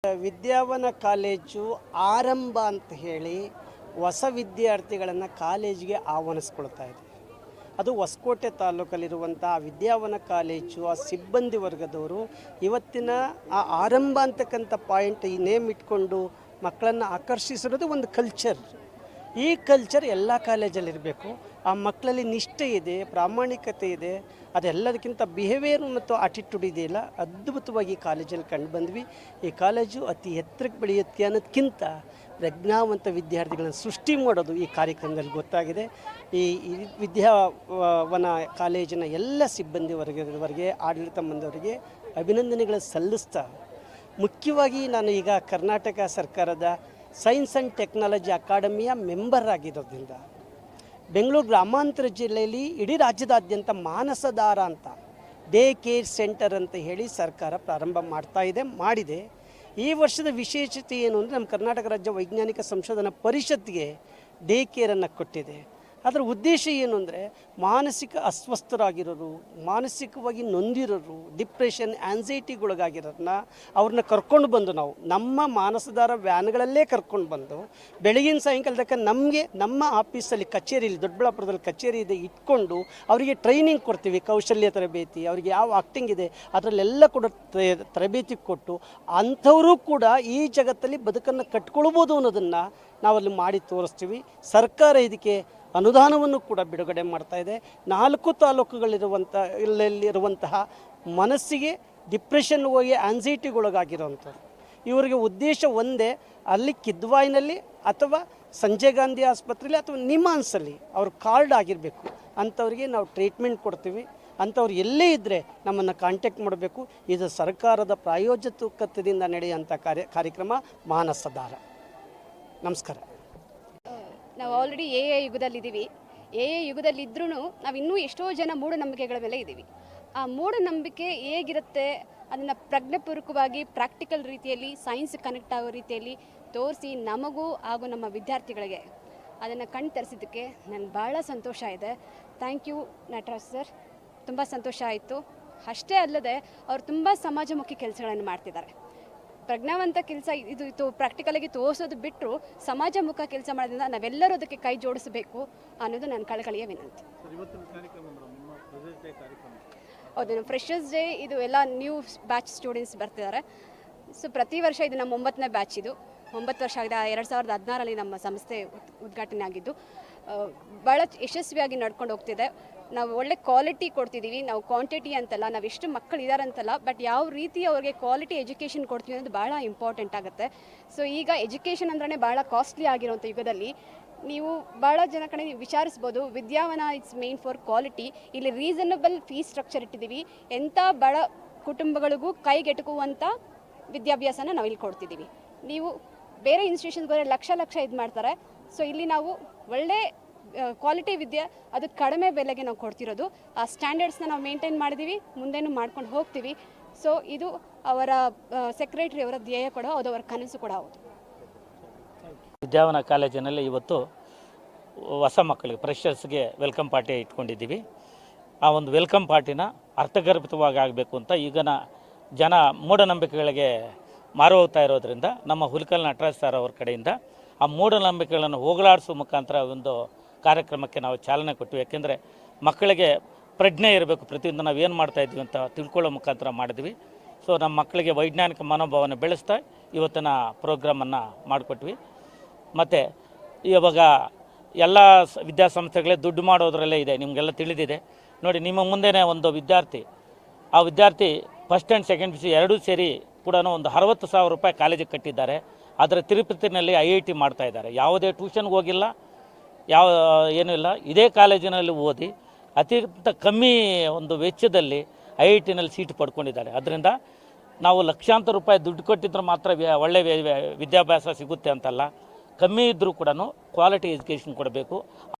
ವಿದ್ಯಾವನ college ಆರಂಭ ಅಂತ ಹೇಳಿ ಹೊಸ ವಿದ್ಯಾರ್ಥಿಗಳನ್ನು ಕಾಲೇಜಿಗೆ ಆಹ್ವಾನಿಸ್ಕೊಳ್ತಾ ಇದೆ. ಅದು ಹೊಸಕೋಟೆ ತಾಲೂಕಲ್ಲಿರುವಂಥ ವಿದ್ಯಾವನ ಕಾಲೇಜು ಆ ಸಿಬ್ಬಂದಿ ವರ್ಗದವರು ಇವತ್ತಿನ ಆ ಆರಂಭ ಅಂತಕ್ಕಂಥ ಪಾಯಿಂಟ್ ಈ ನೇಮ್ ಇಟ್ಕೊಂಡು ಮಕ್ಕಳನ್ನು ಆಕರ್ಷಿಸಿರೋದು ಒಂದು ಕಲ್ಚರ್. ಈ ಕಲ್ಚರ್ ಎಲ್ಲ ಕಾಲೇಜಲ್ಲಿರಬೇಕು. ಆ ಮಕ್ಕಳಲ್ಲಿ ನಿಷ್ಠೆ ಇದೆ, ಪ್ರಾಮಾಣಿಕತೆ ಇದೆ, ಅದೆಲ್ಲದಕ್ಕಿಂತ ಬಿಹೇವಿಯರ್ ಮತ್ತು ಆಟಿಟ್ಯೂಡ್ ಇದೆಯಲ್ಲ ಅದ್ಭುತವಾಗಿ ಈ ಕಾಲೇಜಲ್ಲಿ ಕಂಡು ಬಂದ್ವಿ. ಈ ಕಾಲೇಜು ಅತಿ ಎತ್ತರಕ್ಕೆ ಬೆಳೆಯುತ್ತೆ ಅನ್ನೋದಕ್ಕಿಂತ ಪ್ರಜ್ಞಾವಂತ ವಿದ್ಯಾರ್ಥಿಗಳನ್ನು ಸೃಷ್ಟಿ ಮಾಡೋದು ಈ ಕಾರ್ಯಕ್ರಮದಲ್ಲಿ ಗೊತ್ತಾಗಿದೆ. ಈ ವಿದ್ಯಾವನ ಕಾಲೇಜಿನ ಎಲ್ಲ ಸಿಬ್ಬಂದಿ ವರ್ಗದವರಿಗೆ, ಆಡಳಿತ ಮಂಡಳಿಯವರಿಗೆ ಅಭಿನಂದನೆಗಳು ಸಲ್ಲಿಸ್ತಾ, ಮುಖ್ಯವಾಗಿ ನಾನು ಈಗ ಕರ್ನಾಟಕ ಸರ್ಕಾರದ ಸೈನ್ಸ್ ಆ್ಯಂಡ್ ಟೆಕ್ನಾಲಜಿ ಅಕಾಡೆಮಿಯ ಮೆಂಬರ್ ಆಗಿರೋದ್ರಿಂದ ಬೆಂಗಳೂರು ಗ್ರಾಮಾಂತರ ಜಿಲ್ಲೆಯಲ್ಲಿ ಇಡೀ ರಾಜ್ಯದಾದ್ಯಂತ ಮಾನಸಧಾರ ಅಂತ ಡೇ ಕೇರ್ ಸೆಂಟರ್ ಅಂತ ಹೇಳಿ ಸರ್ಕಾರ ಪ್ರಾರಂಭ ಮಾಡಿದೆ. ಈ ವರ್ಷದ ವಿಶೇಷತೆ ಏನು ಅಂದರೆ ನಮ್ಮ ಕರ್ನಾಟಕ ರಾಜ್ಯ ವೈಜ್ಞಾನಿಕ ಸಂಶೋಧನಾ ಪರಿಷತ್ಗೆ ಡೇ ಕೇರನ್ನು ಕೊಟ್ಟಿದೆ. ಅದರ ಉದ್ದೇಶ ಏನು ಅಂದರೆ ಮಾನಸಿಕ ಅಸ್ವಸ್ಥರಾಗಿರೋರು, ಮಾನಸಿಕವಾಗಿ ನೊಂದಿರೋರು, ಡಿಪ್ರೆಷನ್, ಆ್ಯನ್ಸೈಟಿಗೊಳಗಾಗಿರೋರನ್ನ ಅವ್ರನ್ನ ಕರ್ಕೊಂಡು ಬಂದು ನಾವು ನಮ್ಮ ಮಾನಸಧಾರ ವ್ಯಾನ್ಗಳಲ್ಲೇ ಕರ್ಕೊಂಡು ಬಂದು ಬೆಳಗಿನ ಸಾಯಂಕಾಲದಕ್ಕೆ ನಮ್ಮ ಆಫೀಸಲ್ಲಿ ಕಚೇರಿಯಲ್ಲಿ ದೊಡ್ಡಬಳ್ಳಾಪುರದಲ್ಲಿ ಕಚೇರಿ ಇದೆ ಇಟ್ಕೊಂಡು ಅವರಿಗೆ ಟ್ರೈನಿಂಗ್ ಕೊಡ್ತೀವಿ. ಕೌಶಲ್ಯ ತರಬೇತಿ, ಅವರಿಗೆ ಯಾವ ಆಕ್ಟಿಂಗ್ ಇದೆ ಅದರಲ್ಲೆಲ್ಲ ಕೂಡ ತರಬೇತಿ ಕೊಟ್ಟು ಅಂಥವರು ಕೂಡ ಈ ಜಗತ್ತಲ್ಲಿ ಬದುಕನ್ನು ಕಟ್ಕೊಳ್ಬೋದು ಅನ್ನೋದನ್ನು ನಾವಲ್ಲಿ ಮಾಡಿ ತೋರಿಸ್ತೀವಿ. ಸರ್ಕಾರ ಇದಕ್ಕೆ ಅನುದಾನವನ್ನು ಕೂಡ ಬಿಡುಗಡೆ ಮಾಡ್ತಾ ಇದೆ. 4 ತಾಲೂಕುಗಳಿರುವಂತಹ ಮನಸ್ಸಿಗೆ ಡಿಪ್ರೆಷನ್ ಹೋಗಿ ಆ್ಯನ್ಸೈಟಿಗೊಳಗಾಗಿರೋವಂಥವ್ರು, ಇವರಿಗೆ ಉದ್ದೇಶ ಒಂದೇ, ಅಲ್ಲಿ ಕಿದ್ವಾಯಿನಲ್ಲಿ ಅಥವಾ ಸಂಜಯ್ ಗಾಂಧಿ ಆಸ್ಪತ್ರೆಯಲ್ಲಿ ಅಥವಾ ನಿಮಾನ್ಸಲ್ಲಿ ಅವ್ರ ಕಾರ್ಡ್ ಆಗಿರಬೇಕು. ಅಂಥವ್ರಿಗೆ ನಾವು ಟ್ರೀಟ್ಮೆಂಟ್ ಕೊಡ್ತೀವಿ. ಅಂಥವ್ರು ಎಲ್ಲೇ ಇದ್ದರೆ ನಮ್ಮನ್ನು ಕಾಂಟ್ಯಾಕ್ಟ್ ಮಾಡಬೇಕು. ಇದು ಸರ್ಕಾರದ ಪ್ರಾಯೋಜಕತ್ವದಿಂದ ನಡೆಯುವಂಥ ಕಾರ್ಯಕ್ರಮ ಮಾನಸಧಾರ. ನಮಸ್ಕಾರ. ನಾವು ಆಲ್ರೆಡಿ ಎ ಯುಗದಲ್ಲಿದ್ದೀವಿ. ಎ ಯುಗದಲ್ಲಿದ್ದರೂ ನಾವು ಇನ್ನೂ ಎಷ್ಟೋ ಜನ ಮೂಢನಂಬಿಕೆಗಳ ಮೇಲೆ ಇದ್ದೀವಿ. ಆ ಮೂಢನಂಬಿಕೆ ಹೇಗಿರುತ್ತೆ ಅದನ್ನು ಪ್ರಜ್ಞಾಪೂರ್ವಕವಾಗಿ ಪ್ರಾಕ್ಟಿಕಲ್ ರೀತಿಯಲ್ಲಿ ಸೈನ್ಸ್ ಕನೆಕ್ಟ್ ಆಗೋ ರೀತಿಯಲ್ಲಿ ತೋರಿಸಿ ನಮಗೂ ಹಾಗೂ ನಮ್ಮ ವಿದ್ಯಾರ್ಥಿಗಳಿಗೆ ಅದನ್ನು ಕಣ್ಣು ತರಿಸಿದ್ದಕ್ಕೆ ನನಗೆ ಭಾಳ ಸಂತೋಷ ಇದೆ. ಥ್ಯಾಂಕ್ ಯು ನಟರಾಜ್ ಸರ್, ತುಂಬ ಸಂತೋಷ ಆಯಿತು. ಅಷ್ಟೇ ಅಲ್ಲದೆ ಅವರು ತುಂಬ ಸಮಾಜಮುಖಿ ಕೆಲಸಗಳನ್ನು ಮಾಡ್ತಿದ್ದಾರೆ. ಪ್ರಜ್ಞಾವಂತ ಕೆಲಸ ಇದು ಪ್ರಾಕ್ಟಿಕಲಾಗಿ ತೋರಿಸೋದು ಬಿಟ್ಟರು ಸಮಾಜಮುಖ ಕೆಲಸ ಮಾಡೋದ್ರಿಂದ ನಾವೆಲ್ಲರೂ ಅದಕ್ಕೆ ಕೈ ಜೋಡಿಸಬೇಕು ಅನ್ನೋದು ನನ್ನ ಕಳಕಳಿಯ ವಿನಂತಿ. ಹೌದು, ಫ್ರೆಷರ್ಸ್ ಡೇ ಇದು ಎಲ್ಲ ನ್ಯೂ ಬ್ಯಾಚ್ ಸ್ಟೂಡೆಂಟ್ಸ್ ಬರ್ತಿದ್ದಾರೆ. ಸೊ ಪ್ರತಿ ವರ್ಷ ಇದು ನಮ್ಮ 9ನೇ ಬ್ಯಾಚ್. ಇದು 9 ವರ್ಷ ಆಗಿದೆ. 2016ರಲ್ಲಿ ನಮ್ಮ ಸಂಸ್ಥೆ ಉದ್ಘಾಟನೆ ಆಗಿದ್ದು ಭಾಳ ಯಶಸ್ವಿಯಾಗಿ ನಡ್ಕೊಂಡು ಹೋಗ್ತಿದೆ. ನಾವು ಒಳ್ಳೆ ಕ್ವಾಲಿಟಿ ಕೊಡ್ತಿದ್ದೀವಿ. ನಾವು ಕ್ವಾಂಟಿಟಿ ಅಂತಲ್ಲ, ನಾವು ಎಷ್ಟು ಮಕ್ಕಳು ಇದ್ದಾರೆ ಅಂತಲ್ಲ, ಬಟ್ ಯಾವ ರೀತಿ ಅವ್ರಿಗೆ ಕ್ವಾಲಿಟಿ ಎಜುಕೇಷನ್ ಕೊಡ್ತೀವಿ ಅನ್ನೋದು ಭಾಳ ಇಂಪಾರ್ಟೆಂಟ್ ಆಗುತ್ತೆ. ಸೊ ಈಗ ಎಜುಕೇಷನ್ ಅಂದ್ರೆ ಭಾಳ ಕಾಸ್ಟ್ಲಿ ಆಗಿರೋಂಥ ಯುಗದಲ್ಲಿ ನೀವು ಭಾಳ ಜನ ಕಡೆ ವಿಚಾರಿಸ್ಬೋದು. ವಿದ್ಯಾವನ ಇಟ್ಸ್ ಮೇನ್ ಫಾರ್ ಕ್ವಾಲಿಟಿ. ಇಲ್ಲಿ ರೀಸನಬಲ್ ಫೀಸ್ ಸ್ಟ್ರಕ್ಚರ್ ಇಟ್ಟಿದ್ದೀವಿ. ಎಂಥ ಬಡ ಕುಟುಂಬಗಳಿಗೂ ಕೈಗೆಟುಕುವಂಥ ವಿದ್ಯಾಭ್ಯಾಸನ ನಾವು ಇಲ್ಲಿ ಕೊಡ್ತಿದ್ದೀವಿ. ನೀವು ಬೇರೆ ಇನ್ಸ್ಟಿಟ್ಯೂಷನ್ಗೆ ಹೋದರೆ ಲಕ್ಷ ಇದು ಮಾಡ್ತಾರೆ. ಸೊ ಇಲ್ಲಿ ನಾವು ಒಳ್ಳೆ ಕ್ವಾಲಿಟಿ ವಿದ್ಯೆ, ಅದು ಕಡಿಮೆ ಬೆಲೆಗೆ ನಾವು ಕೊಡ್ತಿರೋದು. ಆ ಸ್ಟ್ಯಾಂಡರ್ಡ್ಸ್ನ ನಾವು ಮೇಂಟೈನ್ ಮಾಡಿದ್ದೀವಿ, ಮುಂದೆನೂ ಮಾಡ್ಕೊಂಡು ಹೋಗ್ತೀವಿ. ಸೊ ಇದು ಅವರ ಸೆಕ್ರೆಟರಿ ಅವರ ಧ್ಯೇಯ ಕೂಡ ಹೌದು, ಅವರ ಕನಸು ಕೂಡ ಹೌದು. ವಿದ್ಯಾವನ ಕಾಲೇಜಿನಲ್ಲಿ ಇವತ್ತು ಹೊಸ ಮಕ್ಕಳಿಗೆ ಫ್ರೆಷರ್ಸ್ಗೆ ವೆಲ್ಕಮ್ ಪಾರ್ಟಿ ಇಟ್ಕೊಂಡಿದ್ದೀವಿ. ಆ ಒಂದು ವೆಲ್ಕಮ್ ಪಾರ್ಟಿನ ಅರ್ಥಗರ್ಭಿತವಾಗಿ ಆಗಬೇಕು ಅಂತ ಈಗಿನ ಜನ ಮೂಢನಂಬಿಕೆಗಳಿಗೆ ಮಾರು ಹೋಗ್ತಾ ಇರೋದ್ರಿಂದ ನಮ್ಮ ಹುಲಿಕಲ್ ನಟರಾಜ್ ಸರ್ ಅವ್ರ ಕಡೆಯಿಂದ ಆ ಮೂಢನಂಬಿಕೆಗಳನ್ನು ಹೋಗಲಾಡಿಸುವ ಮುಖಾಂತರ ಒಂದು ಕಾರ್ಯಕ್ರಮಕ್ಕೆ ನಾವು ಚಾಲನೆ ಕೊಟ್ಟಿವಿ. ಯಾಕೆಂದರೆ ಮಕ್ಕಳಿಗೆ ಪ್ರಜ್ಞೆ ಇರಬೇಕು, ಪ್ರತಿಯೊಂದು ನಾವು ಏನು ಮಾಡ್ತಾಯಿದ್ವಿ ಅಂತ ತಿಳ್ಕೊಳ್ಳೋ ಮುಖಾಂತರ ಮಾಡಿದ್ವಿ. ಸೊ ನಮ್ಮ ಮಕ್ಕಳಿಗೆ ವೈಜ್ಞಾನಿಕ ಮನೋಭಾವನೆ ಬೆಳೆಸ್ತಾ ಇವತ್ತಿನ ಪ್ರೋಗ್ರಾಮನ್ನು ಮಾಡಿಕೊಟ್ವಿ. ಮತ್ತು ಇವಾಗ ಎಲ್ಲ ವಿದ್ಯಾಸಂಸ್ಥೆಗಳೇ ದುಡ್ಡು ಮಾಡೋದ್ರಲ್ಲೇ ಇದೆ, ನಿಮಗೆಲ್ಲ ತಿಳಿದಿದೆ. ನೋಡಿ, ನಿಮ್ಮ ಮುಂದೆನೇ ಒಂದು ವಿದ್ಯಾರ್ಥಿ, ಆ ವಿದ್ಯಾರ್ಥಿ first and second P U C ಎರಡೂ ಸೇರಿ ಕೂಡ ಒಂದು 60,000 ರೂಪಾಯಿ ಕಾಲೇಜಿಗೆ ಕಟ್ಟಿದ್ದಾರೆ. ಅದರ ತಿರುಪತಿನಲ್ಲಿ IIT ಮಾಡ್ತಾಯಿದ್ದಾರೆ. ಯಾವುದೇ ಟ್ಯೂಷನ್ಗೆ ಹೋಗಿಲ್ಲ, ಏನೂ ಇಲ್ಲ. ಇದೇ ಕಾಲೇಜಿನಲ್ಲಿ ಓದಿ ಅತ್ಯಂತ ಕಮ್ಮಿ ಒಂದು ವೆಚ್ಚದಲ್ಲಿ IITನಲ್ಲಿ ಸೀಟ್ ಪಡ್ಕೊಂಡಿದ್ದಾರೆ. ಅದರಿಂದ ನಾವು ಲಕ್ಷಾಂತರ ರೂಪಾಯಿ ದುಡ್ಡು ಕೊಟ್ಟಿದ್ರೆ ಮಾತ್ರ ಒಳ್ಳೆಯ ವಿದ್ಯಾಭ್ಯಾಸ ಸಿಗುತ್ತೆ ಅಂತಲ್ಲ, ಕಮ್ಮಿ ಇದ್ದರೂ ಕೂಡ ಕ್ವಾಲಿಟಿ ಎಜುಕೇಷನ್ ಕೊಡಬೇಕು.